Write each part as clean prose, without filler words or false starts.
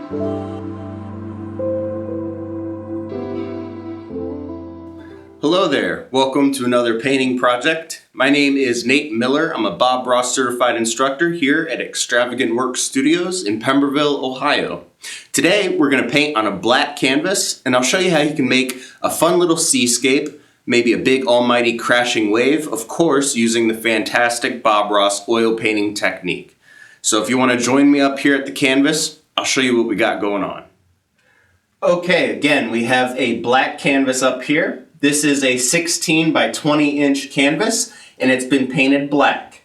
Hello there, welcome to another painting project. My name is Nate Miller. I'm a Bob Ross certified instructor here at Extravagant Studios in Pemberville, Ohio. Today we're going to paint on a black canvas, and I'll show you how you can make a fun little seascape, maybe a big almighty crashing wave, of course using the fantastic Bob Ross oil painting technique. So if you want to join me up here at the canvas, I'll show you what we got going on. Okay, again, we have a black canvas up here. This is a 16 by 20 inch canvas, and it's been painted black.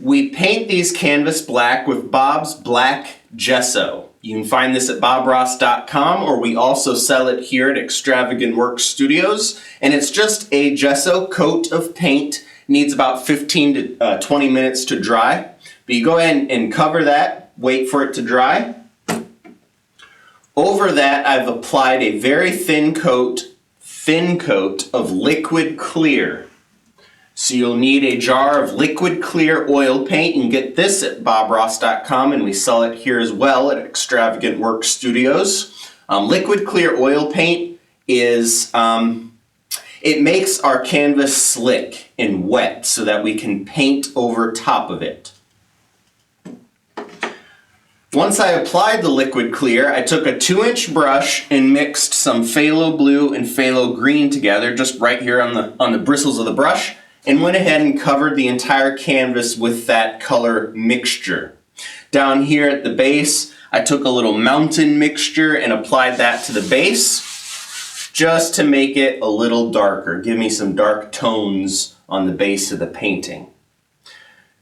We paint these canvas black with Bob's Black Gesso. You can find this at bobross.com, or we also sell it here at Extravagant Studios, and it's just a gesso coat of paint. Needs about 15 to 20 minutes to dry. But you go ahead and cover that, wait for it to dry. Over that, I've applied a very thin coat of liquid clear. So you'll need a jar of liquid clear oil paint. You can get this at bobross.com, and we sell it here as well at Extravagant Studios. Liquid clear oil paint is, it makes our canvas slick and wet so that we can paint over top of it. Once I applied the liquid clear, I took a 2-inch brush and mixed some phthalo blue and phthalo green together, just right here on the bristles of the brush, and went ahead and covered the entire canvas with that color mixture. Down here at the base, I took a little mountain mixture and applied that to the base, just to make it a little darker, give me some dark tones on the base of the painting.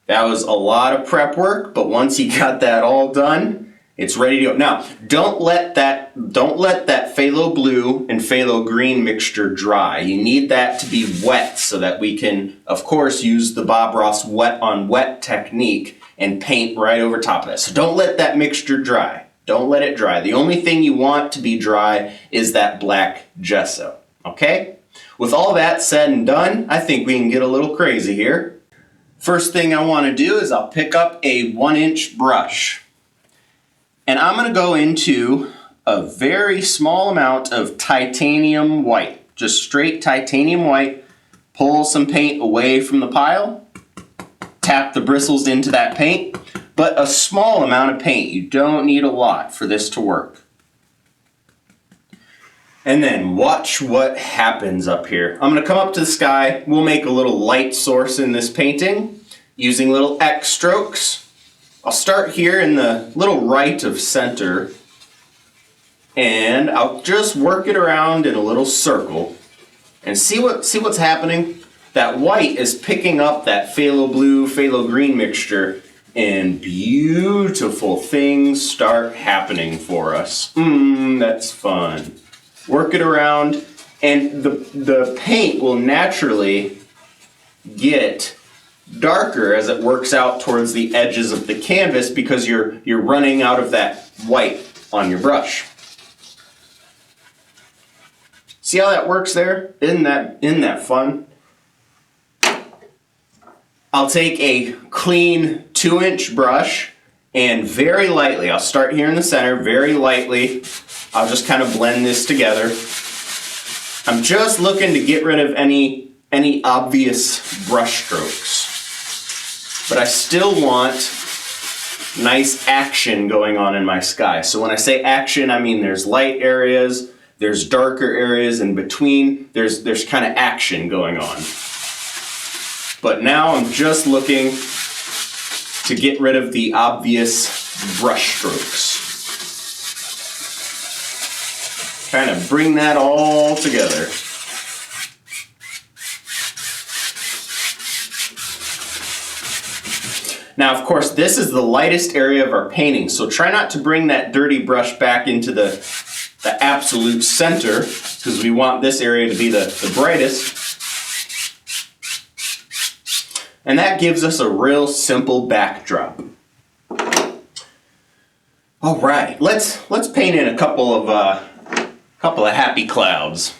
That was a lot of prep work, but once you got that all done, it's ready to go. Now, don't let that phthalo blue and phthalo green mixture dry. You need that to be wet so that we can, of course, use the Bob Ross wet on wet technique and paint right over top of it. So don't let that mixture dry. Don't let it dry. The only thing you want to be dry is that black gesso, okay? With all that said and done, I think we can get a little crazy here. First thing I want to do is I'll pick up a 1-inch brush, and I'm going to go into a very small amount of titanium white, just straight titanium white. Pull some paint away from the pile, tap the bristles into that paint, but a small amount of paint. You don't need a lot for this to work. And then watch what happens up here. I'm going to come up to the sky. We'll make a little light source in this painting using little X strokes. I'll start here in the little right of center, and I'll just work it around in a little circle and see what's happening. That white is picking up that phthalo blue, phthalo green mixture, and beautiful things start happening for us. That's fun. Work it around, and the paint will naturally get darker as it works out towards the edges of the canvas because you're running out of that white on your brush. See how that works there? Isn't that fun? I'll take a clean 2-inch brush and very lightly, I'll start here in the center, very lightly, I'll just kind of blend this together. I'm just looking to get rid of any obvious brush strokes. But I still want nice action going on in my sky. So when I say action, I mean there's light areas, there's darker areas in between, there's kind of action going on. But now I'm just looking to get rid of the obvious brush strokes. Kind of bring that all together. Now, of course, this is the lightest area of our painting, so try not to bring that dirty brush back into the absolute center, because we want this area to be the brightest. And that gives us a real simple backdrop. All right, let's paint in a couple of happy clouds.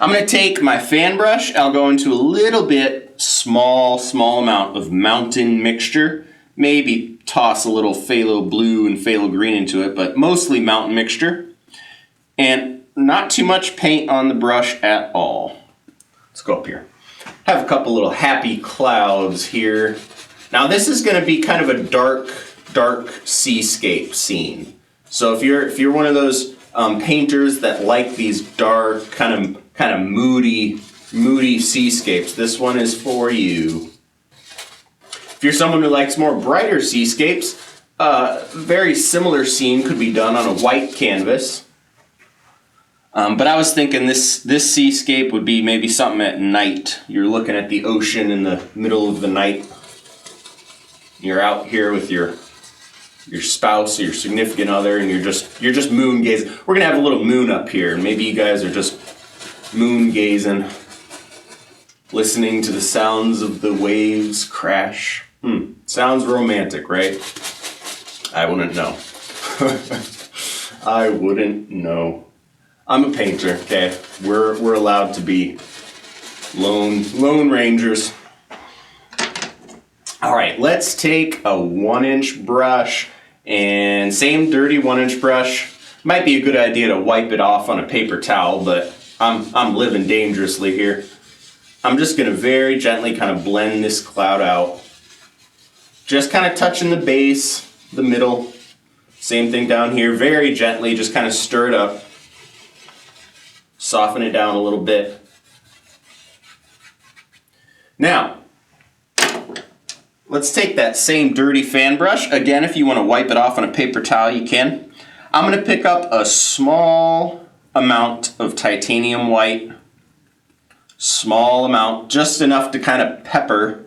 I'm going to take my fan brush. I'll go into a little bit small amount of mountain mixture. Maybe toss a little phthalo blue and phthalo green into it, but mostly mountain mixture. And not too much paint on the brush at all. Let's go up here. Have a couple little happy clouds here. Now this is going to be kind of a dark seascape scene. So if you're one of those painters that like these dark, kind of moody seascapes, this one is for you. If you're someone who likes more brighter seascapes, very similar scene could be done on a white canvas. But I was thinking this seascape would be maybe something at night. You're looking at the ocean in the middle of the night. You're out here with your spouse or your significant other, and you're just moon gazing. We're gonna have a little moon up here, and maybe you guys are just moon gazing, listening to the sounds of the waves crash. Sounds romantic, right? I wouldn't know. I wouldn't know. I'm a painter, okay? We're allowed to be lone rangers. All right, let's take a 1-inch brush, and same dirty 1-inch brush. Might be a good idea to wipe it off on a paper towel, but I'm living dangerously here. I'm just gonna very gently kind of blend this cloud out. Just kind of touching the base, the middle. Same thing down here, very gently, just kind of stir it up. Soften it down a little bit. Now, let's take that same dirty fan brush. Again, if you want to wipe it off on a paper towel, you can. I'm going to pick up a small amount of titanium white. Small amount, just enough to kind of pepper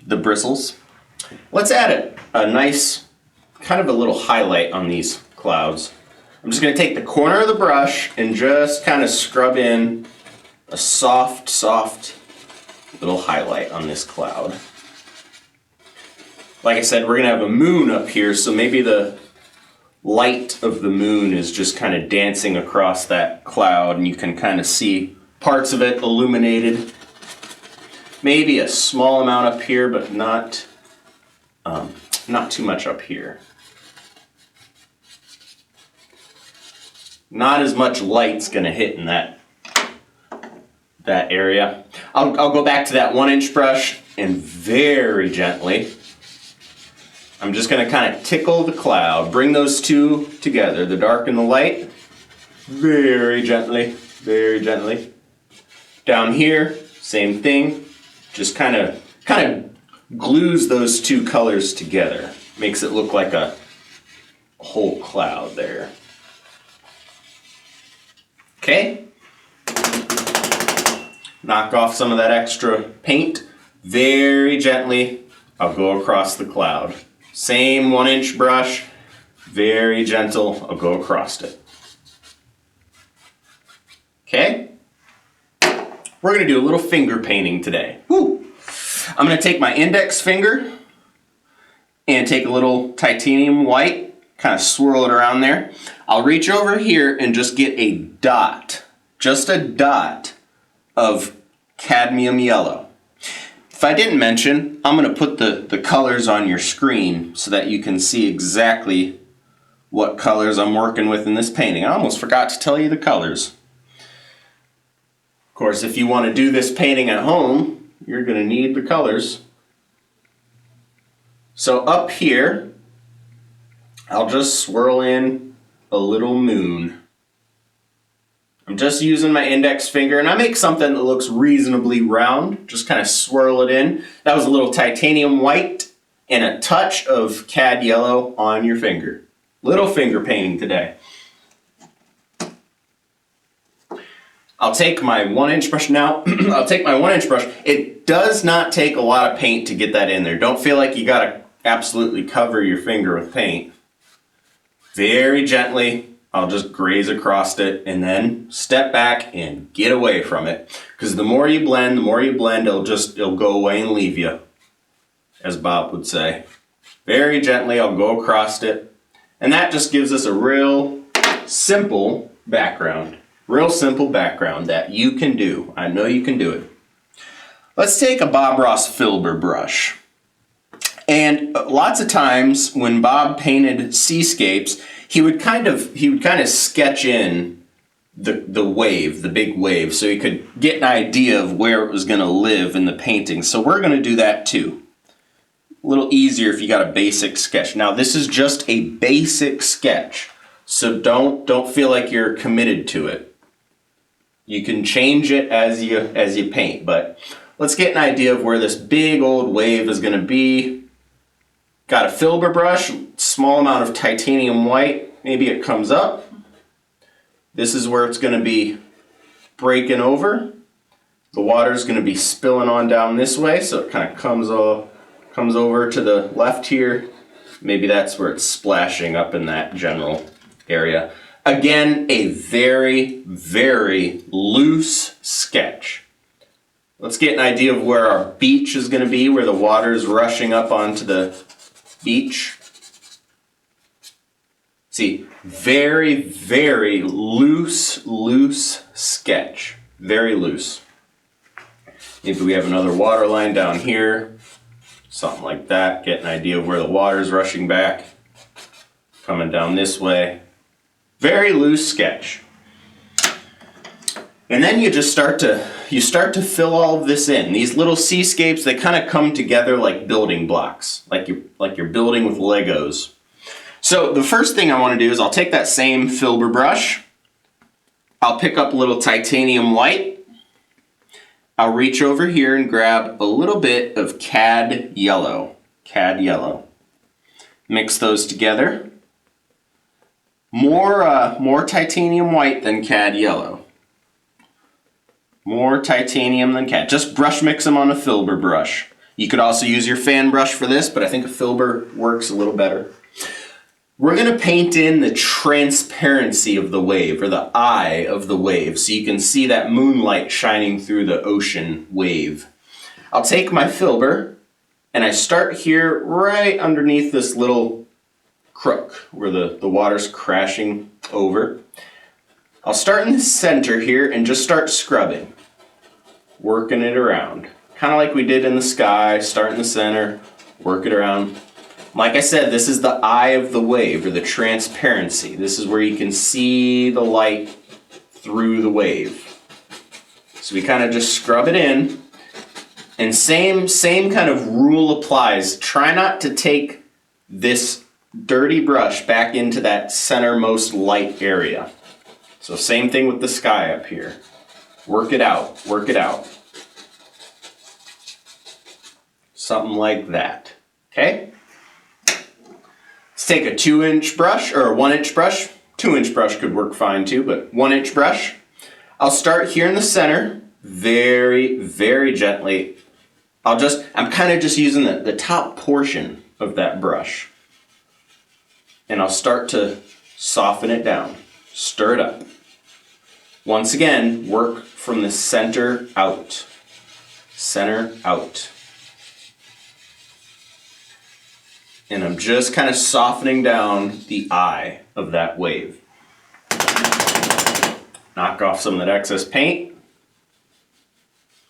the bristles. Let's add a nice, kind of a little highlight on these clouds. I'm just going to take the corner of the brush and just kind of scrub in a soft little highlight on this cloud. Like I said, we're going to have a moon up here, so maybe the light of the moon is just kind of dancing across that cloud, and you can kind of see parts of it illuminated. Maybe a small amount up here, but not too much up here. Not as much light's going to hit in that area. I'll go back to that 1-inch brush and very gently, I'm just going to kind of tickle the cloud. Bring those two together, the dark and the light. Very gently, very gently. Down here, same thing. Just kind of glues those two colors together. Makes it look like a whole cloud there. Okay. Knock off some of that extra paint. Very gently, I'll go across the cloud. Same 1-inch brush, very gentle, I'll go across it. Okay? We're going to do a little finger painting today. Woo! I'm going to take my index finger and take a little titanium white, kind of swirl it around there. I'll reach over here and just get a dot, just a dot of cadmium yellow. If I didn't mention, I'm going to put the colors on your screen so that you can see exactly what colors I'm working with in this painting. I almost forgot to tell you the colors. Of course, if you want to do this painting at home, you're going to need the colors. So up here, I'll just swirl in a little moon. I'm just using my index finger, and I make something that looks reasonably round. Just kind of swirl it in. That was a little titanium white and a touch of cad yellow on your finger. Little finger painting today. I'll take my 1-inch brush now. I'll take my 1-inch brush. It does not take a lot of paint to get that in there. Don't feel like you gotta absolutely cover your finger with paint. Very gently, I'll just graze across it and then step back and get away from it. Because the more you blend, it'll go away and leave you, as Bob would say. Very gently, I'll go across it. And that just gives us a real simple background. Real simple background that you can do. I know you can do it. Let's take a Bob Ross Filbert brush. And lots of times when Bob painted seascapes, he would kind of sketch in the wave, the big wave, so he could get an idea of where it was going to live in the painting. So we're going to do that too. A little easier if you got a basic sketch. Now this is just a basic sketch, so don't feel like you're committed to it. You can change it as you paint, but let's get an idea of where this big old wave is going to be. Got a filbert brush, small amount of titanium white. Maybe it comes up. This is where it's going to be breaking over. The water is going to be spilling on down this way, so it kind of comes over to the left here. Maybe that's where it's splashing up in that general area. Again, a very, very loose sketch. Let's get an idea of where our beach is going to be, where the water is rushing up onto the beach. See, very, very loose sketch. Very loose. Maybe we have another water line down here. Something like that. Get an idea of where the water is rushing back. Coming down this way. Very loose sketch. And then you just start to fill all of this in. These little seascapes, they kind of come together like building blocks, like you're building with Legos. So the first thing I want to do is I'll take that same filbert brush. I'll pick up a little titanium white. I'll reach over here and grab a little bit of cad yellow. Cad yellow. Mix those together. More titanium white than cad yellow. More titanium than cad. Just brush mix them on a filbert brush. You could also use your fan brush for this, but I think a filbert works a little better. We're going to paint in the transparency of the wave, or the eye of the wave, so you can see that moonlight shining through the ocean wave. I'll take my filbert, and I start here right underneath this little crook where the water's crashing over. I'll start in the center here and just start scrubbing, working it around. Kind of like we did in the sky, start in the center, work it around. Like I said, this is the eye of the wave, or the transparency. This is where you can see the light through the wave. So we kind of just scrub it in. And same kind of rule applies. Try not to take this dirty brush back into that centermost light area. So same thing with the sky up here. Work it out, work it out. Something like that, okay? Let's take a 2-inch brush, or a 1-inch brush. 2-inch brush could work fine too, but 1-inch brush. I'll start here in the center, very, very gently. I'm kind of just using the top portion of that brush. And I'll start to soften it down, stir it up. Once again, work from the center out. Center out. And I'm just kind of softening down the eye of that wave. Knock off some of that excess paint.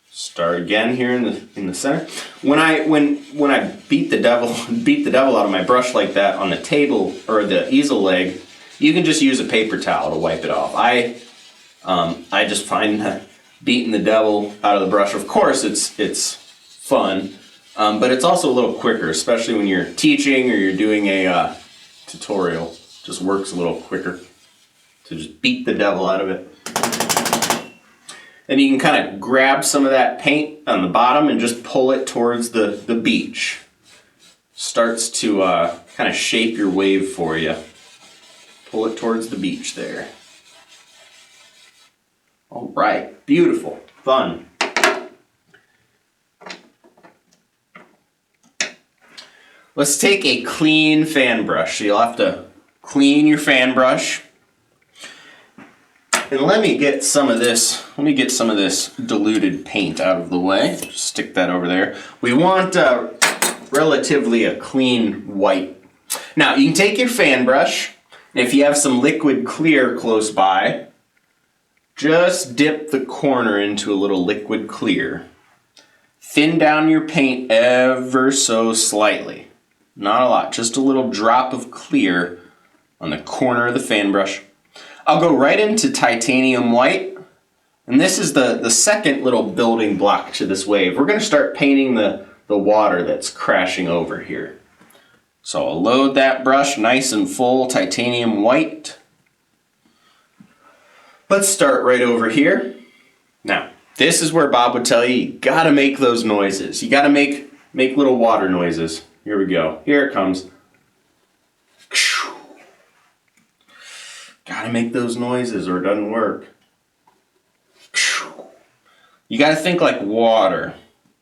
Start again here in the center. When I beat the devil out of my brush like that on the table or the easel leg, you can just use a paper towel to wipe it off. I just find that beating the devil out of the brush, of course it's fun, but it's also a little quicker, especially when you're teaching or you're doing a tutorial. It just works a little quicker to just beat the devil out of it. Then you can kind of grab some of that paint on the bottom and just pull it towards the beach. Starts to kind of shape your wave for you. Pull it towards the beach there. All right, beautiful, fun. Let's take a clean fan brush. So you'll have to clean your fan brush. And let me get some of this diluted paint out of the way. Just stick that over there. We want relatively a clean white. Now you can take your fan brush, and if you have some liquid clear close by, just dip the corner into a little liquid clear. Thin down your paint ever so slightly. not a lot, just a little drop of clear on the corner of the fan brush. I'll go right into titanium white, and this is the second little building block to this wave. We're going to start painting the water that's crashing over here. So I'll load that brush nice and full, titanium white. Let's start right over here. Now, this is where Bob would tell you gotta make those noises. You gotta make little water noises. Here we go. Here it comes. Gotta make those noises or it doesn't work. You gotta think like water.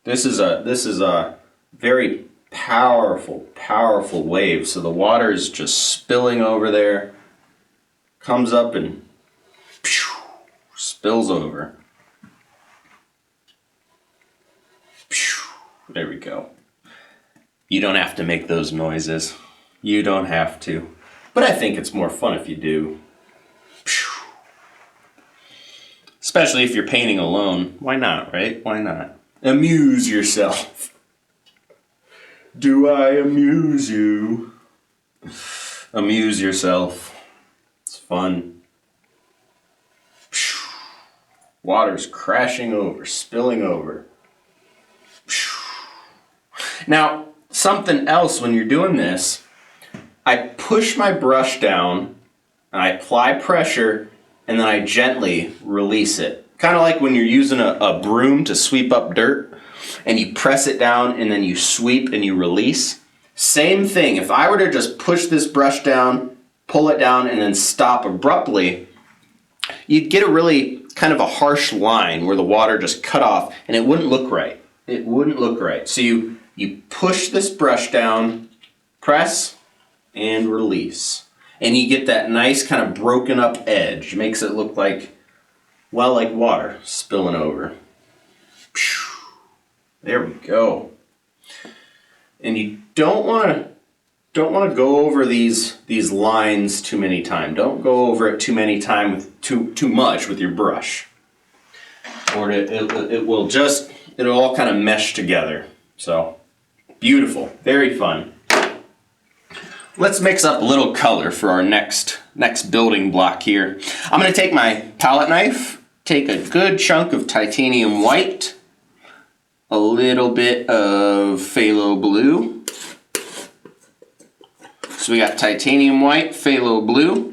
This is a very powerful wave. So the water is just spilling over there, comes up and spills over. There we go. You don't have to make those noises. You don't have to. But I think it's more fun if you do. Especially if you're painting alone. Why not, right? Why not? Amuse yourself. Do I amuse you? Amuse yourself. It's fun. Water's crashing over, spilling over. Now, something else when you're doing this, I push my brush down, and I apply pressure, and then I gently release it. Kind of like when you're using a broom to sweep up dirt, and you press it down, and then you sweep and you release. Same thing, if I were to just push this brush down, pull it down, and then stop abruptly, you'd get a really kind of a harsh line where the water just cut off, and it wouldn't look right. It wouldn't look right. So you push this brush down, press, and release. And you get that nice kind of broken up edge. It makes it look like, well, like water spilling over. There we go. And you don't want to go over these lines too many times. Don't go over it too many times with too much with your brush. Or it'll all kind of mesh together. So beautiful, very fun. Let's mix up a little color for our next building block here. I'm going to take my palette knife, take a good chunk of titanium white, a little bit of phthalo blue. So we got titanium white, phthalo blue,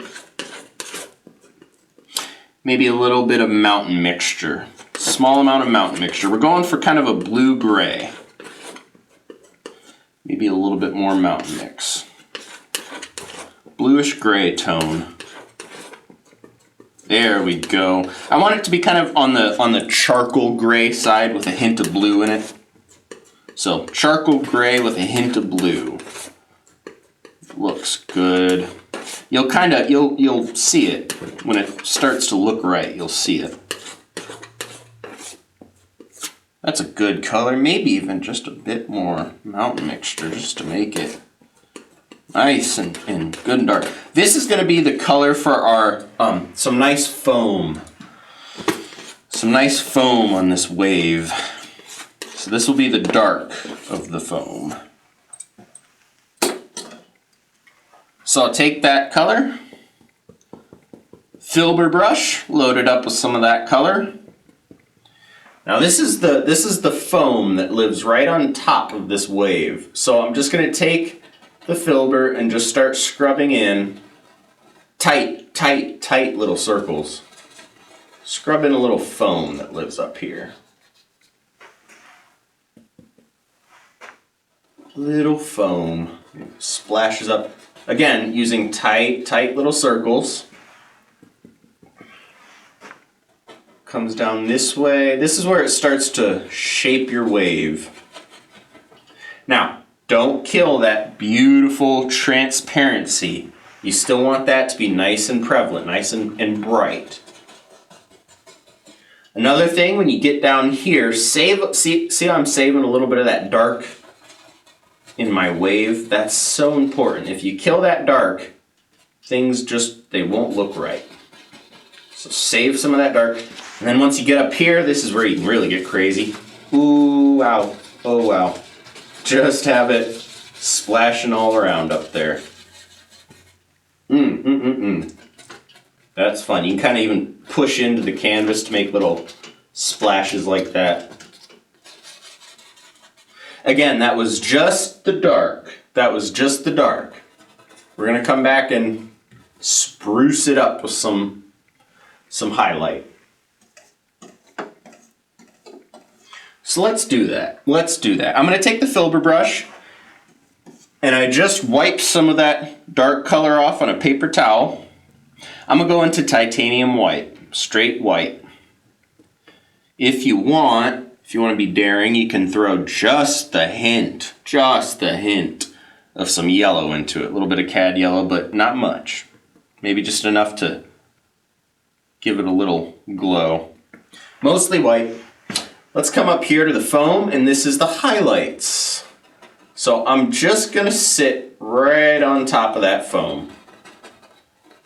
maybe a little bit of mountain mixture, small amount of mountain mixture. We're going for kind of a blue-gray. Maybe a little bit more mountain mix. Bluish gray tone. There we go. I want it to be kind of on the charcoal gray side with a hint of blue in it. So charcoal gray with a hint of blue. Looks good. You'll see it when it starts to look right. You'll see it. That's a good color. Maybe even just a bit more mountain mixture just to make it nice and good and dark. This is going to be the color for our some nice foam. Some nice foam on this wave. So this will be the dark of the foam. So I'll take that color, filber brush, load it up with some of that color. Now this is the foam that lives right on top of this wave. So I'm just going to take the filber and just start scrubbing in tight little circles. Scrub in a little foam that lives up here. Little foam. Splashes up. Again, using tight little circles. Comes down this way. This is where it starts to shape your wave. Now, don't kill that beautiful transparency. You still want that to be nice and prevalent, nice and bright. Another thing, when you get down here, see how I'm saving a little bit of that dark in my wave? That's so important. If you kill that dark, things they won't look right. So save some of that dark. And then once you get up here, this is where you can really get crazy. Ooh, wow, oh wow. Just have it splashing all around up there. That's fun. You can kind of even push into the canvas to make little splashes like that. Again, that was just the dark. That was just the dark. We're going to come back and spruce it up with some highlight. So let's do that. Let's do that. I'm going to take the filbert brush and I just wipe some of that dark color off on a paper towel. I'm going to go into titanium white, straight white. If you want to be daring, you can throw just a hint of some yellow into it. A little bit of cad yellow, but not much. Maybe just enough to give it a little glow. Mostly white. Let's come up here to the foam, and this is the highlights. So I'm just gonna sit right on top of that foam.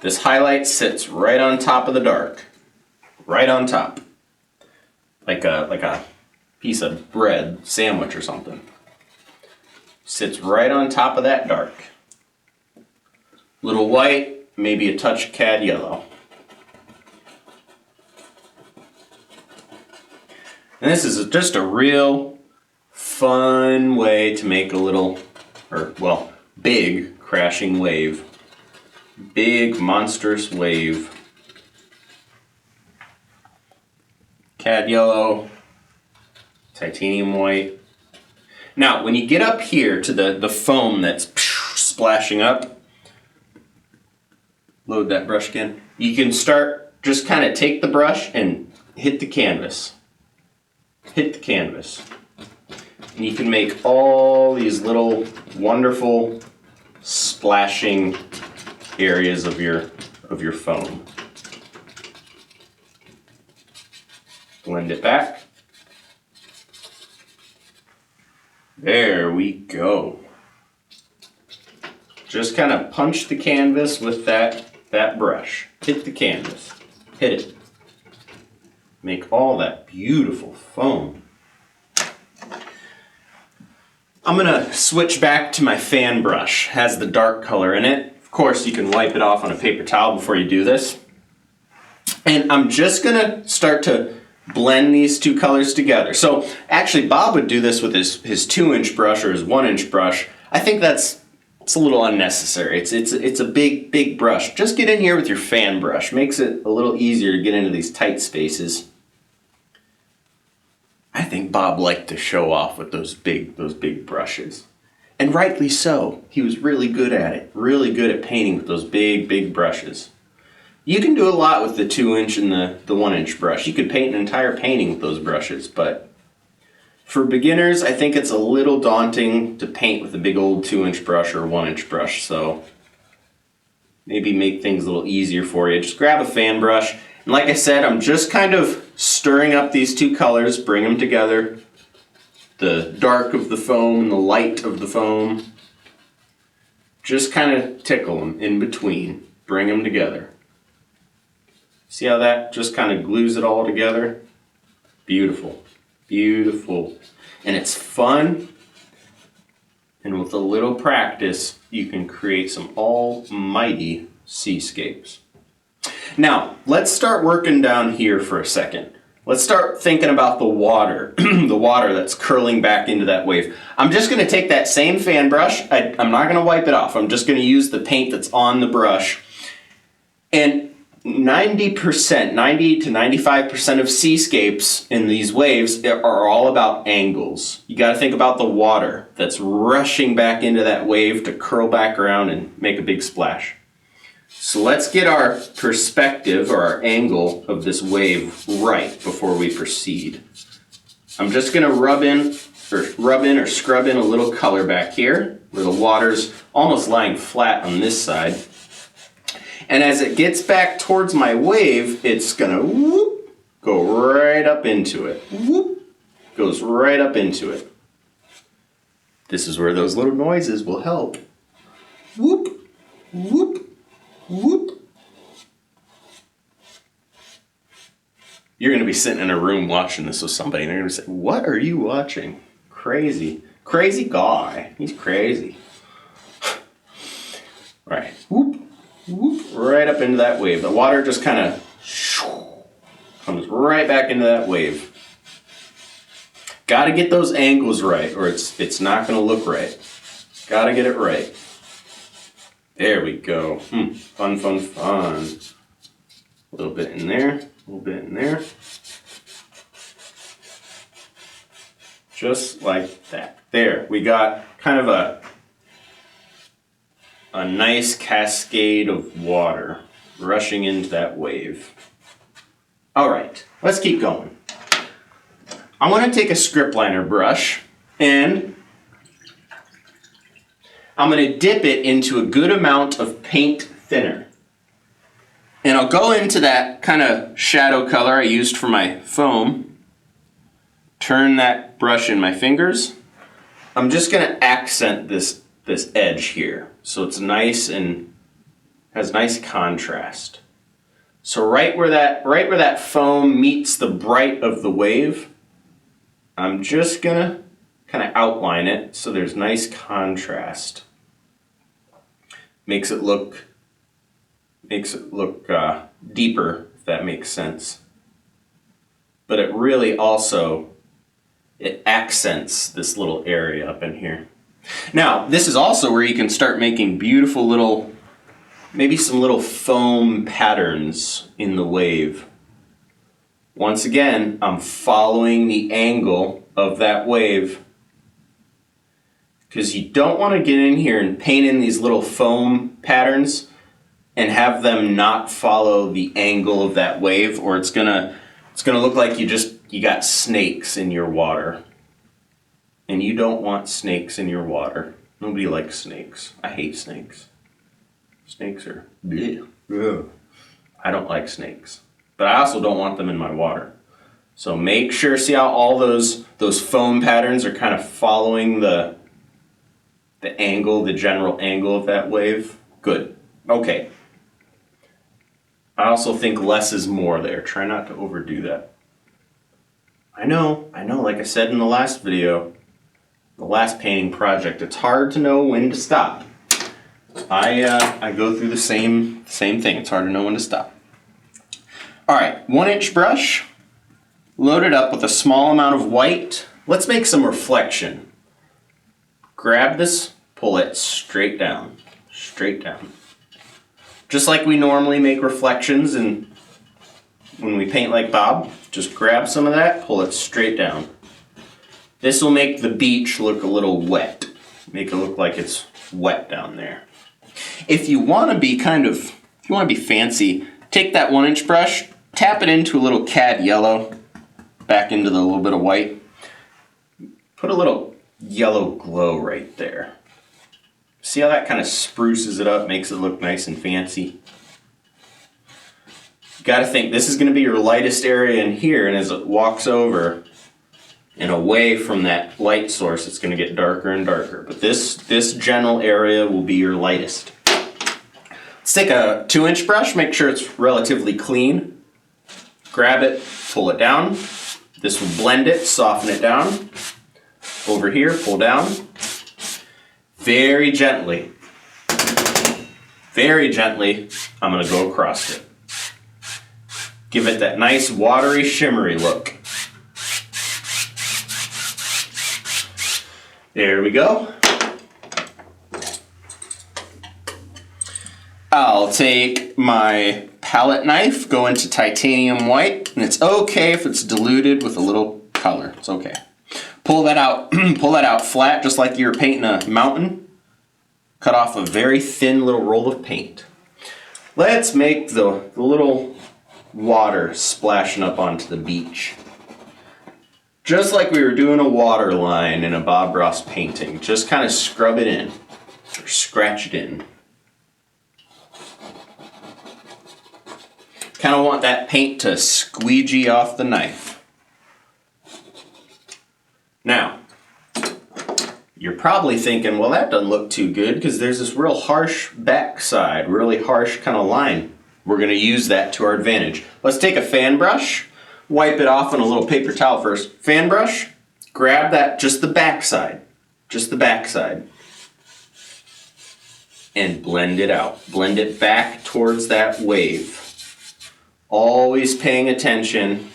This highlight sits right on top of the dark. Right on top. Like a piece of bread, sandwich or something. Sits right on top of that dark. Little white, maybe a touch of cad yellow. And this is just a real fun way to make a little, big crashing wave. Big, monstrous wave. Cad yellow, titanium white. Now, when you get up here to the foam that's splashing up, load that brush again. You can start, just kind of take the brush and hit the canvas. Hit the canvas. And you can make all these little wonderful splashing areas of your foam. Blend it back. There we go. Just kind of punch the canvas with that brush. Hit the canvas. Hit it. Make all that beautiful foam. I'm gonna switch back to my fan brush. Has the dark color in it. Of course, you can wipe it off on a paper towel before you do this. And I'm just gonna start to blend these two colors together. So actually Bob would do this with his 2-inch brush or his 1-inch brush. I think it's a little unnecessary. It's a big brush. Just get in here with your fan brush. Makes it a little easier to get into these tight spaces. I think Bob liked to show off with those big brushes. And rightly so. He was really good at it. Really good at painting with those big brushes. You can do a lot with the 2-inch and the 1-inch brush. You could paint an entire painting with those brushes, but for beginners, I think it's a little daunting to paint with a big old 2-inch brush or 1-inch brush, so maybe make things a little easier for you. Just grab a fan brush, and like I said, I'm just kind of stirring up these two colors, bring them together. The dark of the foam and the light of the foam. Just kind of tickle them in between, bring them together. See how that just kind of glues it all together? Beautiful, beautiful. And it's fun, and with a little practice, you can create some almighty seascapes. Now, let's start working down here for a second. Let's start thinking about the water, the water that's curling back into that wave. I'm just gonna take that same fan brush, I'm not gonna wipe it off, I'm just gonna use the paint that's on the brush, and 90%, 90 to 95% of seascapes in these waves are all about angles. You got to think about the water that's rushing back into that wave to curl back around and make a big splash. So let's get our perspective or our angle of this wave right before we proceed. I'm just going to rub in or scrub in a little color back here where the water's almost lying flat on this side. And as it gets back towards my wave, it's gonna whoop, go right up into it. Whoop, goes right up into it. This is where those little noises will help. Whoop, whoop, whoop. You're gonna be sitting in a room watching this with somebody and they're gonna say, "What are you watching? Crazy. Crazy guy. He's crazy." right up into that wave. The water just kind of comes right back into that wave. Got to get those angles right, or it's not going to look right. Got to get it right. There we go. Fun, fun, fun. A little bit in there, a little bit in there. Just like that. There, we got kind of a nice cascade of water rushing into that wave. All right, let's keep going. I want to take a script liner brush and I'm going to dip it into a good amount of paint thinner. And I'll go into that kind of shadow color I used for my foam. Turn that brush in my fingers. I'm just going to accent this edge here so it's nice and has nice contrast. So right where that foam meets the bright of the wave, I'm just gonna kind of outline it so there's nice contrast. Makes it look deeper, if that makes sense. But it really also, it accents this little area up in here. Now, this is also where you can start making beautiful little, maybe some little foam patterns in the wave. Once again, I'm following the angle of that wave because you don't want to get in here and paint in these little foam patterns and have them not follow the angle of that wave, or it's gonna look like you got snakes in your water. And you don't want snakes in your water. Nobody likes snakes. I hate snakes. Snakes are bleh. Ugh. I don't like snakes. But I also don't want them in my water. So make sure, see how all those foam patterns are kind of following the angle, the general angle of that wave? Good. Okay. I also think less is more there. Try not to overdo that. I know, like I said in the last video, the last painting project, it's hard to know when to stop. I go through the same thing. It's hard to know when to stop. All right, 1-inch brush, load it up with a small amount of white. Let's make some reflection. Grab this, pull it straight down, straight down. Just like we normally make reflections and when we paint like Bob, just grab some of that, pull it straight down. This will make the beach look a little wet. Make it look like it's wet down there. If you want to be fancy, take that 1-inch brush, tap it into a little cad yellow, back into the little bit of white. Put a little yellow glow right there. See how that kind of spruces it up, makes it look nice and fancy? You got to think this is going to be your lightest area in here, and as it walks over and away from that light source, it's going to get darker and darker. But this general area will be your lightest. Let's take a 2-inch brush, make sure it's relatively clean. Grab it, pull it down. This will blend it, soften it down. Over here, pull down. Very gently, I'm going to go across it. Give it that nice watery, shimmery look. There we go. I'll take my palette knife, go into titanium white, and it's okay if it's diluted with a little color. It's okay. Pull that out, pull that out flat, just like you're painting a mountain. Cut off a very thin little roll of paint. Let's make the little water splashing up onto the beach. Just like we were doing a water line in a Bob Ross painting. Just kind of scrub it in, or scratch it in. Kind of want that paint to squeegee off the knife. Now, you're probably thinking, well, that doesn't look too good because there's this real harsh backside, really harsh kind of line. We're going to use that to our advantage. Let's take a fan brush, wipe it off on a little paper towel first. Fan brush, grab that, just the backside, and blend it out. Blend it back towards that wave. Always paying attention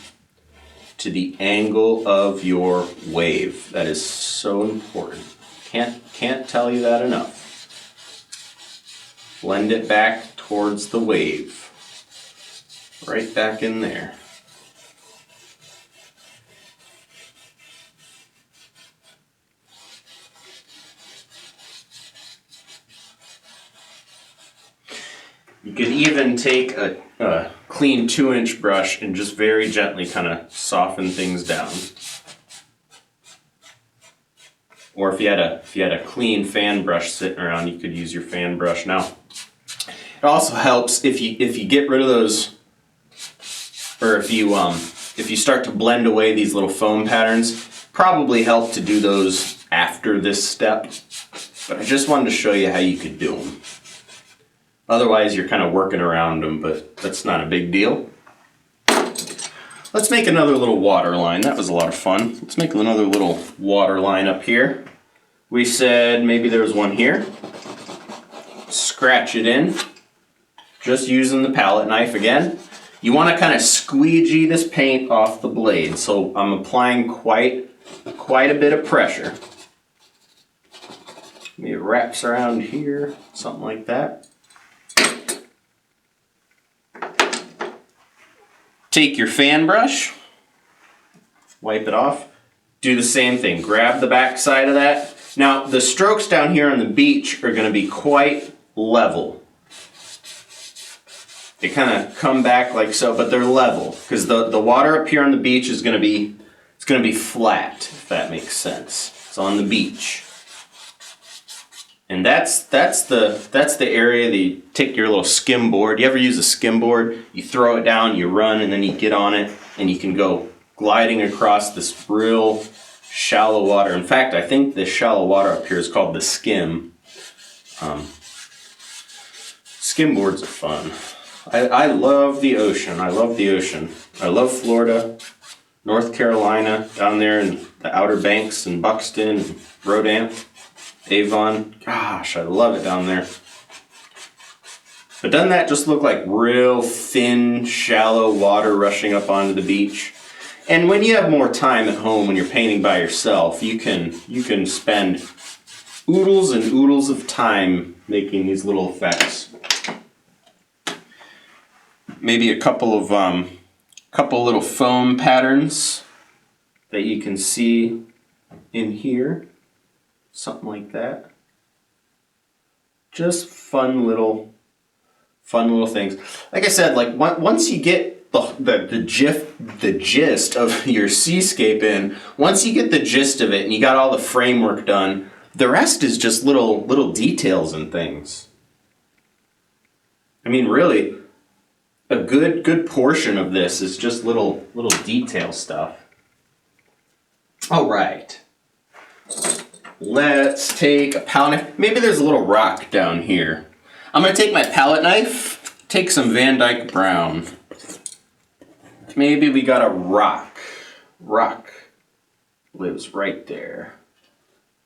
to the angle of your wave. That is so important. Can't tell you that enough. Blend it back towards the wave. Right back in there. You can even take a clean 2-inch brush and just very gently kind of soften things down. Or if you had a clean fan brush sitting around, you could use your fan brush. Now, it also helps if you get rid of those, or if you start to blend away these little foam patterns. Probably help to do those after this step. But I just wanted to show you how you could do them. Otherwise, you're kind of working around them, but that's not a big deal. Let's make another little water line. That was a lot of fun. Let's make another little water line up here. We said maybe there's one here. Scratch it in. Just using the palette knife again. You want to kind of squeegee this paint off the blade, so I'm applying quite a bit of pressure. Maybe it wraps around here, something like that. Take your fan brush, wipe it off, do the same thing. Grab the back side of that. Now, the strokes down here on the beach are going to be quite level. They kind of come back like so, but they're level because the water up here on the beach is going to be flat, if that makes sense. It's on the beach. And that's the area that you take your little skim board. You ever use a skim board? You throw it down, you run, and then you get on it, and you can go gliding across this real shallow water. In fact, I think this shallow water up here is called the skim. Skim boards are fun. I love the ocean. I love the ocean. I love Florida, North Carolina, down there in the Outer Banks and Buxton and Rodan. Avon, gosh, I love it down there. But doesn't that just look like real thin, shallow water rushing up onto the beach? And when you have more time at home, when you're painting by yourself, you can spend oodles and oodles of time making these little effects. Maybe a couple little foam patterns that you can see in here. Something like that. Just fun little things. Like I said, like once you get the gist of your seascape in, once you get the gist of it and you got all the framework done, the rest is just little details and things. I mean, really, a good portion of this is just little detail stuff. All right. Let's take a palette knife. Maybe there's a little rock down here. I'm going to take my palette knife, take some Van Dyke Brown. Maybe we got a rock. Rock lives right there.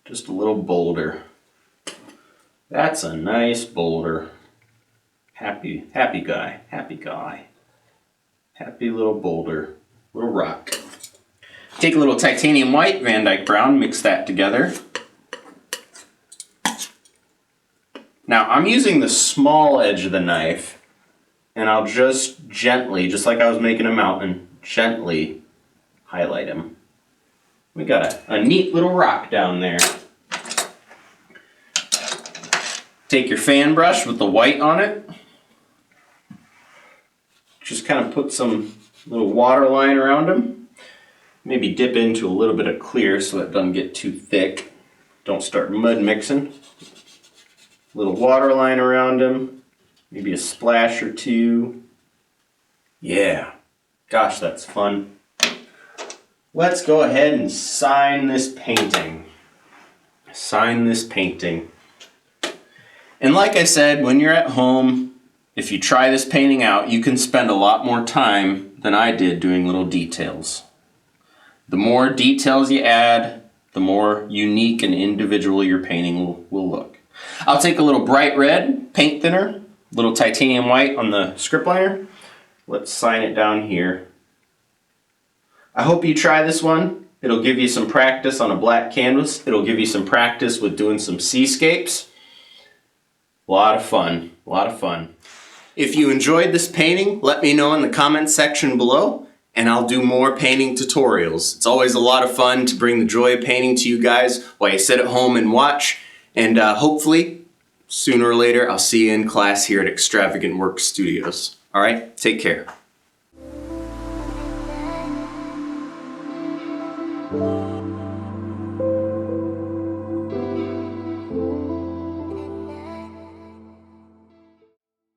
Just a little boulder. That's a nice boulder. Happy guy. Happy little boulder. Little rock. Take a little titanium white, Van Dyke Brown, mix that together. Now, I'm using the small edge of the knife, and I'll just gently, just like I was making a mountain, gently highlight him. We got a neat little rock down there. Take your fan brush with the white on it. Just kind of put some little water line around him. Maybe dip into a little bit of clear so it doesn't get too thick. Don't start mud mixing. Little water line around him, maybe a splash or two. Yeah, gosh, that's fun. Let's go ahead and sign this painting. Sign this painting. And like I said, when you're at home, if you try this painting out, you can spend a lot more time than I did doing little details. The more details you add, the more unique and individual your painting will look. I'll take a little bright red paint thinner, a little titanium white on the script liner. Let's sign it down here. I hope you try this one. It'll give you some practice on a black canvas. It'll give you some practice with doing some seascapes. A lot of fun, a lot of fun. If you enjoyed this painting, let me know in the comments section below, and I'll do more painting tutorials. It's always a lot of fun to bring the joy of painting to you guys while you sit at home and watch, and hopefully, sooner or later, I'll see you in class here at Extravagant Work Studios. All right, take care.